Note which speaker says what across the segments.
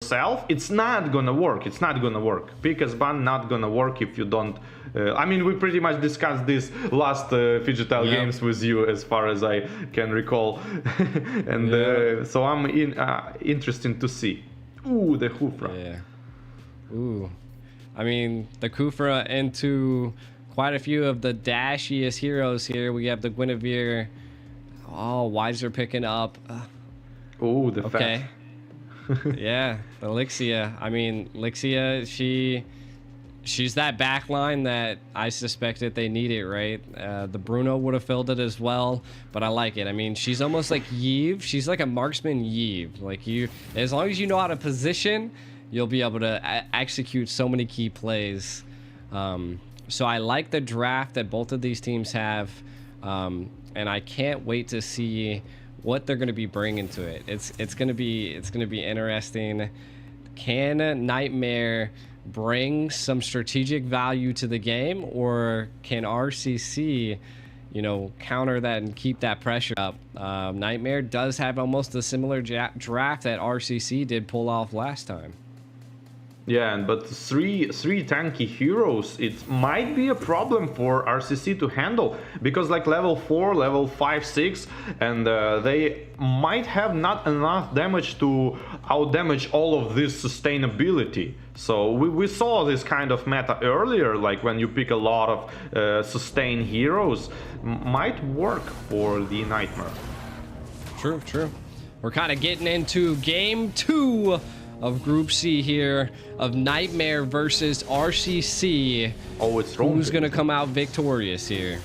Speaker 1: yourself, it's not gonna work. It's not gonna work. Pick as ban not gonna work if you don't. I mean, we pretty much discussed this last Phygital games with you, as far as I can recall, and so I'm interested to see. Ooh, the Khufra.
Speaker 2: Yeah. Ooh. I mean, the Khufra into quite a few of the dashiest heroes here. We have the Guinevere. Oh, Weiser picking up.
Speaker 1: Oh, the
Speaker 2: okay. Yeah, the Lixia. I mean, Lixia, she's that back line that I suspected they needed, right? The Bruno would have filled it as well, but I like it. I mean, she's almost like Yve. She's like a marksman Yve. Like, as long as you know how to position, you'll be able to execute so many key plays. So I like the draft that both of these teams have, and I can't wait to see what they're going to be bringing to it. It's going to be interesting. Can Niightmare bring some strategic value to the game, or can RCC, you know, counter that and keep that pressure up? Niightmare does have almost a similar draft that RCC did pull off last time.
Speaker 1: Yeah, but three tanky heroes, it might be a problem for RCC to handle, because like level 4, level 5, 6, and they might have not enough damage to out-damage all of this sustainability. So we saw this kind of meta earlier, like when you pick a lot of sustain heroes, might work for the Niightmare.
Speaker 2: True, true. We're kind of getting into game 2 of Group C here, of Niightmare versus RCC.
Speaker 1: Oh, it's Rome.
Speaker 2: Who's gonna come out victorious here?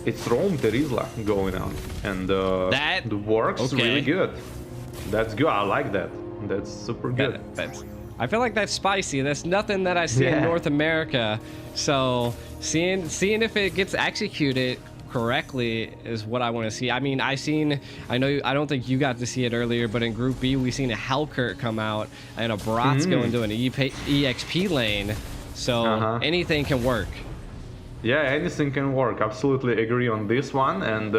Speaker 1: It's Rome Terizla going on, and that works really good. That's good. I like that. That's super good.
Speaker 2: I feel like that's spicy. That's nothing that I see in North America. So seeing if it gets executed correctly is what I want to see. I mean, I don't think you got to see it earlier, but in Group B we seen a Hellkurt come out and a Bratz go into an EXP lane. So anything can work.
Speaker 1: Yeah, anything can work. Absolutely agree on this one, and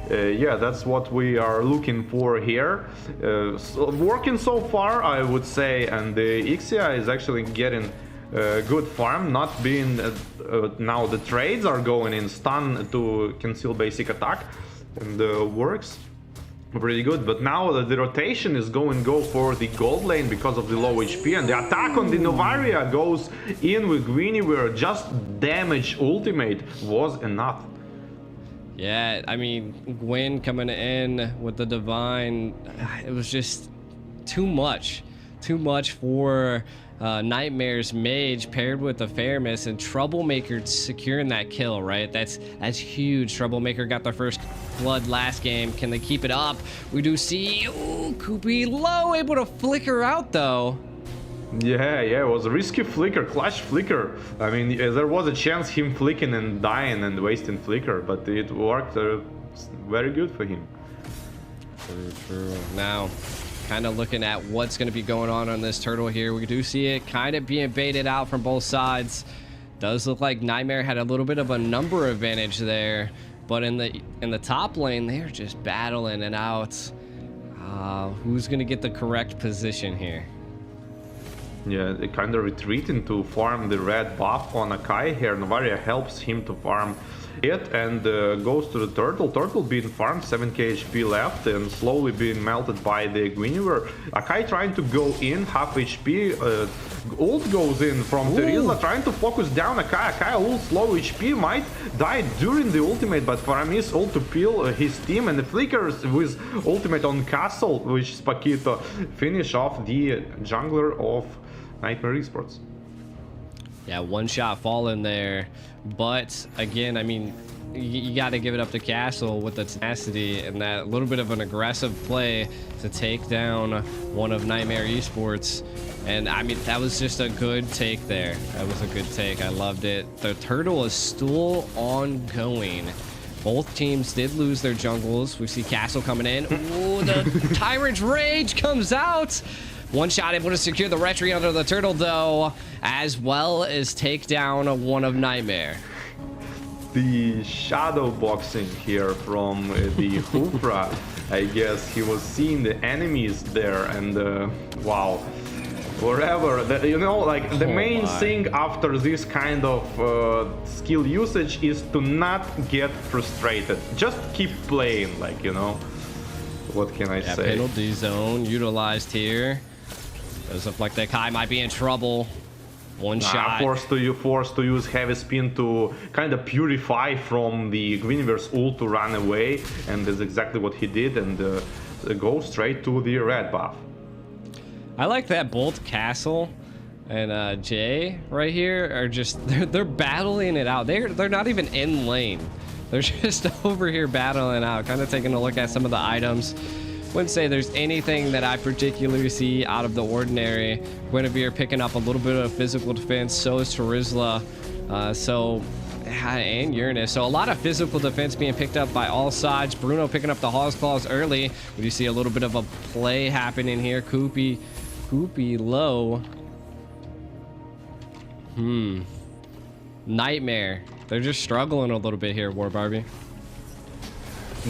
Speaker 1: yeah, that's what we are looking for here. Working so far, I would say, and the Ixia is actually getting good farm, not being now the trades are going in stun to conceal basic attack, and works pretty good. But now the rotation is go for the gold lane because of the low HP, and the attack on the Novaria goes in with Guinevere. Just damage ultimate was enough.
Speaker 2: Yeah, I mean, Gwen coming in with the Divine, it was just too much for Niightmare's Mage paired with the Fairness, and Troublemaker securing that kill, right? That's huge. Troublemaker got their first blood last game. Can they keep it up? We do see, ooh, Koopy low, able to flicker out though.
Speaker 1: Yeah, it was a risky flicker, clutch flicker. I mean, there was a chance him flicking and dying and wasting flicker, but it worked very good for him.
Speaker 2: True. Now, kind of looking at what's going to be going on this turtle here. We do see it kind of being baited out from both sides. Does look like Niightmare had a little bit of a number advantage there, but in the top lane, they're just battling it out. Who's going to get the correct position here?
Speaker 1: Yeah, they kind of retreating to farm the red buff on Akai here. Novaria helps him to farm it, and goes to the turtle. Turtle being farmed, 7k HP left, and slowly being melted by the Guinevere. Akai trying to go in, half HP. Ult goes in from Terizla, trying to focus down Akai. Akai ult, slow HP, might die during the ultimate, but Faramis ult to peel his team, and the flickers with ultimate on Castle, which is Paquito, finish off the jungler of Niightmare Esports.
Speaker 2: Yeah, one shot fall in there, but again, I mean, you got to give it up to Castle with the tenacity and that little bit of an aggressive play to take down one of Niightmare Esports. And I mean, that was just a good take there. That was a good take. I loved it. The turtle is still ongoing. Both teams did lose their jungles. We see Castle coming in. Ooh, the Tyrant's Rage comes out. One shot able to secure the retry under the turtle though, as well as take down one of Niightmare.
Speaker 1: The shadow boxing here from the Khufra I guess he was seeing the enemies there, and wow, wherever that, you know, like the main thing after this kind of skill usage is to not get frustrated. Just keep playing, like, you know. What can I say?
Speaker 2: Penalty zone utilized here. Does look like that Kai might be in trouble. One shot.
Speaker 1: Forced to use heavy spin to kind of purify from the Guinevere's ult to run away, and that's exactly what he did, and go straight to the red buff.
Speaker 2: I like that both Castle and Jay right here are just they're battling it out. They're not even in lane. They're just over here battling out, kind of taking a look at some of the items. Wouldn't say there's anything that I particularly see out of the ordinary. Guinevere picking up a little bit of physical defense, so is Terizla, and Uranus. So a lot of physical defense being picked up by all sides. Bruno picking up the Hawk's Claws early. We do see a little bit of a play happening here. Koopy low. Nightmare. They're just struggling a little bit here, War Barbie.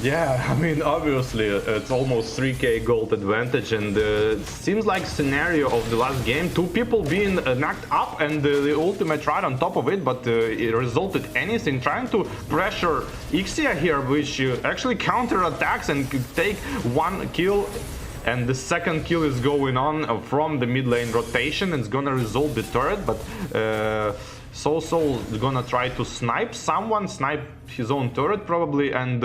Speaker 1: Yeah, I mean, obviously it's almost 3k gold advantage, and it seems like scenario of the last game, 2 people being knocked up and the ultimate right on top of it, but it resulted anything, trying to pressure Ixia here, which actually counter attacks and could take 1 kill, and the second kill is going on from the mid lane rotation, and it's gonna result the turret, but Soul is gonna try to snipe his own turret probably, and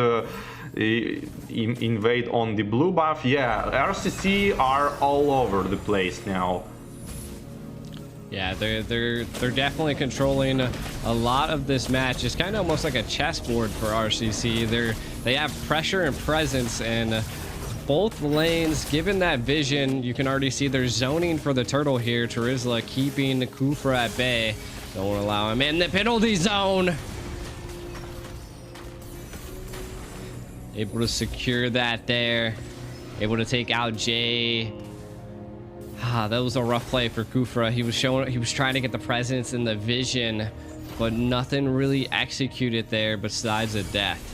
Speaker 1: invade on the blue buff. Yeah, RCC are all over the place now.
Speaker 2: Yeah, they're definitely controlling a lot of this match. It's kind of almost like a chessboard for RCC. They have pressure and presence, and both lanes, given that vision, you can already see they're zoning for the turtle here. Terizla keeping Kufra at bay. Don't allow him in the penalty zone. Able to secure that there. Able to take out Jay. That was a rough play for Kufra. He was trying to get the presence and the vision, but nothing really executed there besides a death.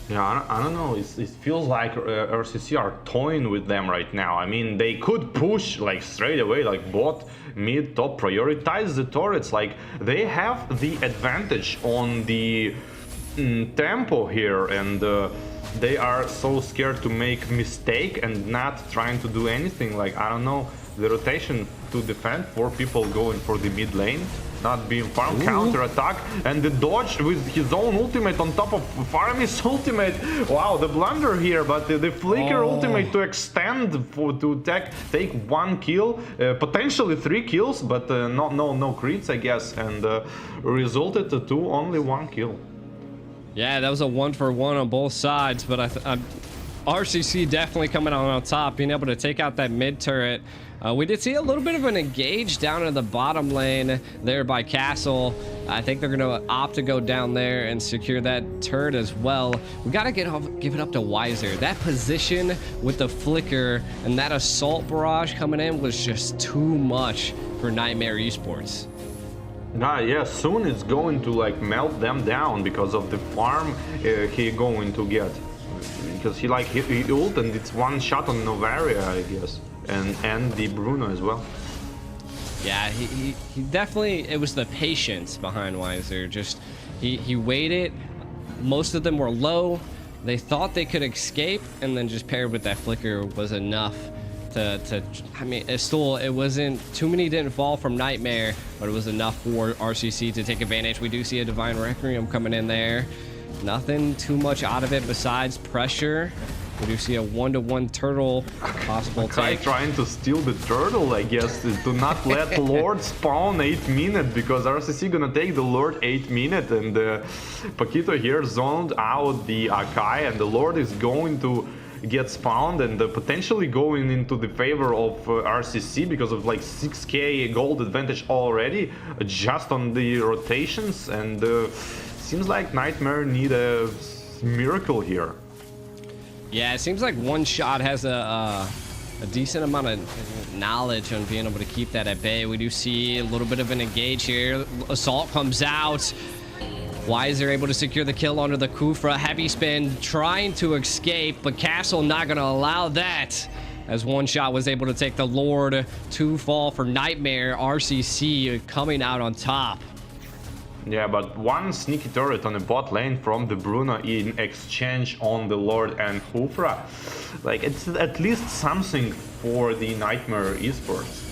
Speaker 1: Yeah, I don't know. It feels like RCC are toying with them right now. I mean, they could push like straight away, like bot, mid, top, prioritize the turrets. Like they have the advantage on the tempo here, and they are so scared to make mistake and not trying to do anything. Like, I don't know, the rotation to defend, 4 people going for the mid lane, not being farmed, counter attack, and the dodge with his own ultimate on top of Farmy's ultimate. Wow, the blunder here, but the flicker ultimate to extend to take 1 kill, potentially 3 kills, but no crits, I guess, and resulted to only 1 kill.
Speaker 2: Yeah, that was a 1-for-1 on both sides, but RCC definitely coming out on top, being able to take out that mid turret. We did see a little bit of an engage down in the bottom lane there by Castle. I think they're going to opt to go down there and secure that turret as well. We got to give it up to Weiser. That position with the flicker and that assault barrage coming in was just too much for Niightmare Esports.
Speaker 1: Yeah, soon it's going to like melt them down because of the farm he going to get. Because he ult and it's 1 shot on Novaria, I guess. And the Bruno as well.
Speaker 2: Yeah, he definitely, it was the patience behind Weiser. Just he waited. Most of them were low. They thought they could escape, and then just paired with that flicker was enough to I mean, it wasn't too many, didn't fall from Nightmare, but it was enough for RCC to take advantage. We do see a Divine Requiem coming in there. Nothing too much out of it besides pressure. We do see a 1-to-1 turtle possible take.
Speaker 1: Trying to steal the turtle, I guess, to not let Lord spawn 8 minutes, because RCC gonna take the Lord 8 minutes, and Paquito here zoned out the Akai, and the Lord is going to get spawned and potentially going into the favor of RCC because of like 6k gold advantage already just on the rotations, and seems like Niightmare need a miracle here.
Speaker 2: Yeah, it seems like One Shot has a decent amount of knowledge on being able to keep that at bay. We do see a little bit of an engage here. Assault comes out. Wiser able to secure the kill onto the Kufra. Heavy spin trying to escape, but Castle not going to allow that, as One Shot was able to take the Lord. 2 fall for Niightmare. RCC coming out on top.
Speaker 1: Yeah, but one sneaky turret on the bot lane from the Bruno in exchange on the Lord and Kufra. Like, it's at least something for the Niightmare Esports.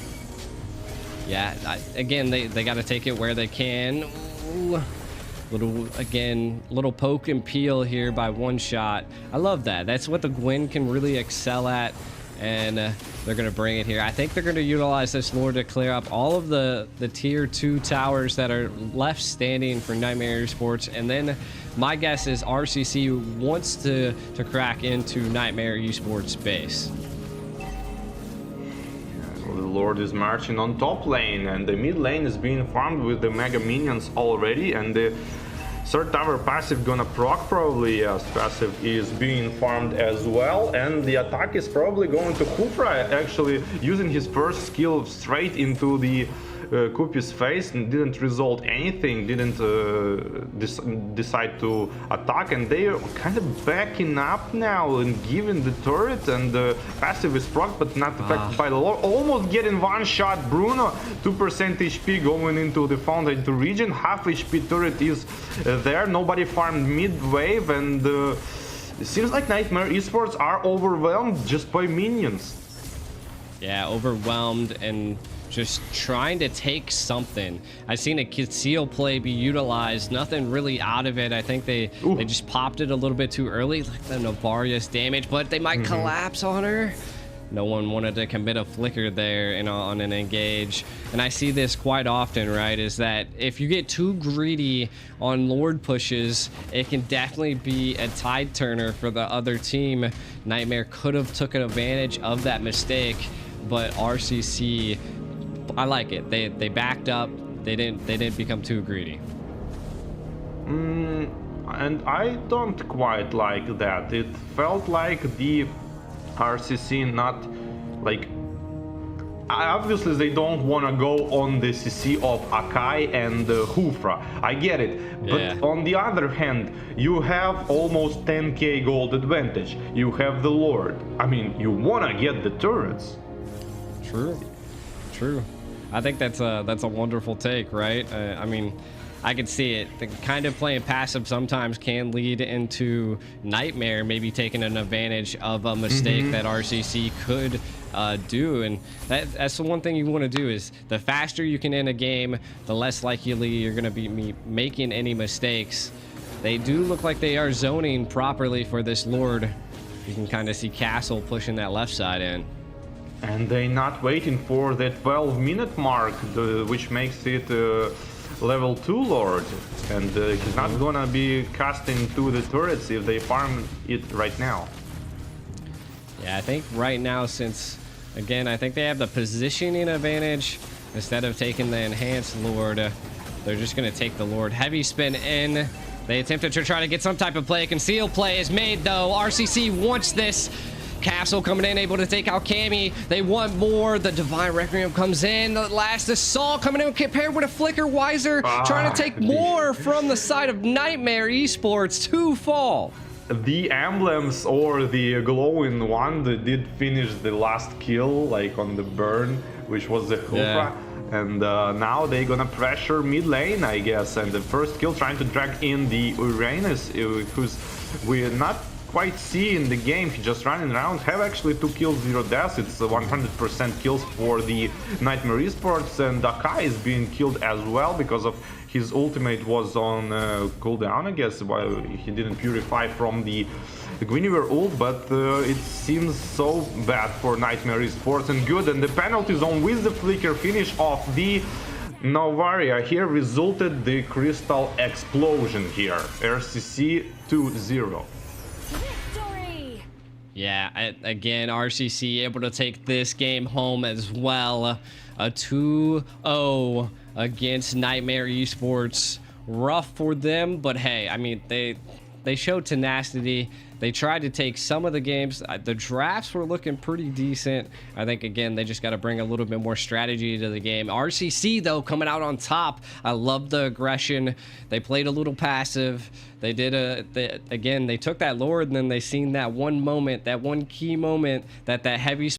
Speaker 2: Yeah, again, they got to take it where they can. Ooh. Little poke and peel here by One Shot. I love that. That's what the Gwen can really excel at, and they're going to bring it here. I think they're going to utilize this Lord to clear up all of the tier 2 towers that are left standing for Niightmare Esports, and then my guess is RCC wants to crack into Niightmare Esports base.
Speaker 1: The Lord is marching on top lane, and the mid lane is being farmed with the mega minions already, and the third tower passive gonna proc probably. Yes, passive is being farmed as well, and the attack is probably going to Kufra, actually using his first skill straight into the Kupi's face, and didn't result anything, didn't decide to attack, and they are kind of backing up now and giving the turret, and the passive is proc but not affected by the Lord. Almost getting one shot. Bruno 2% HP going into the fountain to region. Half HP turret is there. Nobody farmed mid wave, and it seems like Niightmare Esports are overwhelmed just by minions.
Speaker 2: Yeah, overwhelmed and just trying to take something. I've seen a conceal play be utilized, nothing really out of it. I think they just popped it a little bit too early, like the Navarius damage, but they might collapse on her. No one wanted to commit a flicker there on an engage. And I see this quite often, right, is that if you get too greedy on Lord pushes, it can definitely be a tide turner for the other team. Niightmare could have taken advantage of that mistake, but RCC, I like it. They backed up. They didn't become too greedy.
Speaker 1: And I don't quite like that. It felt like the RCC not like, obviously they don't want to go on the CC of Akai and Hufra. I get it. But on the other hand, you have almost 10k gold advantage. You have the Lord. I mean, you want to get the turrets.
Speaker 2: True. I think that's a wonderful take, right? I mean, I can see it. The kind of playing passive sometimes can lead into Niightmare maybe taking an advantage of a mistake that RCC could do, and that's the one thing you want to do is the faster you can end a game, the less likely you're going to be making any mistakes. They do look like they are zoning properly for this Lord. You can kind of see Castle pushing that left side in.
Speaker 1: And they're not waiting for the 12-minute mark, which makes it level 2 Lord. And he's not gonna be casting to the turrets if they farm it right now.
Speaker 2: Yeah, I think right now, since, again, I think they have the positioning advantage, instead of taking the enhanced Lord, they're just gonna take the Lord. Heavy spin in. They attempted to try to get some type of play. A concealed play is made, though. RCC wants this. Castle coming in, able to take out Cammy. They want more. The Divine Requiem comes in. The last assault coming in, paired with a flicker. Wiser trying to take more from the side of Niightmare Esports. 2 fall.
Speaker 1: The emblems or the glowing one that did finish the last kill, like on the burn, which was the Hufra. And now they're gonna pressure mid lane, I guess. And the first kill trying to drag in the Uranus, who's we're not quite see in the game. He just running around. Have actually 2 kills, 0 deaths. It's 100% kills for the Niightmare Esports, and Akai is being killed as well because of his ultimate was on cooldown, I guess, while he didn't purify from the Guinevere ult, but it seems so bad for Niightmare Esports. And good, and the penalty zone with the flicker finish off the Novaria here resulted the crystal explosion here. RCC 2-0.
Speaker 2: Yeah, again, RCC able to take this game home as well. A 2-0 against Niightmare Esports. Rough for them, but hey, I mean, they they showed tenacity. They tried to take some of the games. The drafts were looking pretty decent. I think, again, they just got to bring a little bit more strategy to the game. RCC, though, coming out on top. I love the aggression. They played a little passive. They did again, they took that Lord, and then they seen that one moment, that one key moment that heavy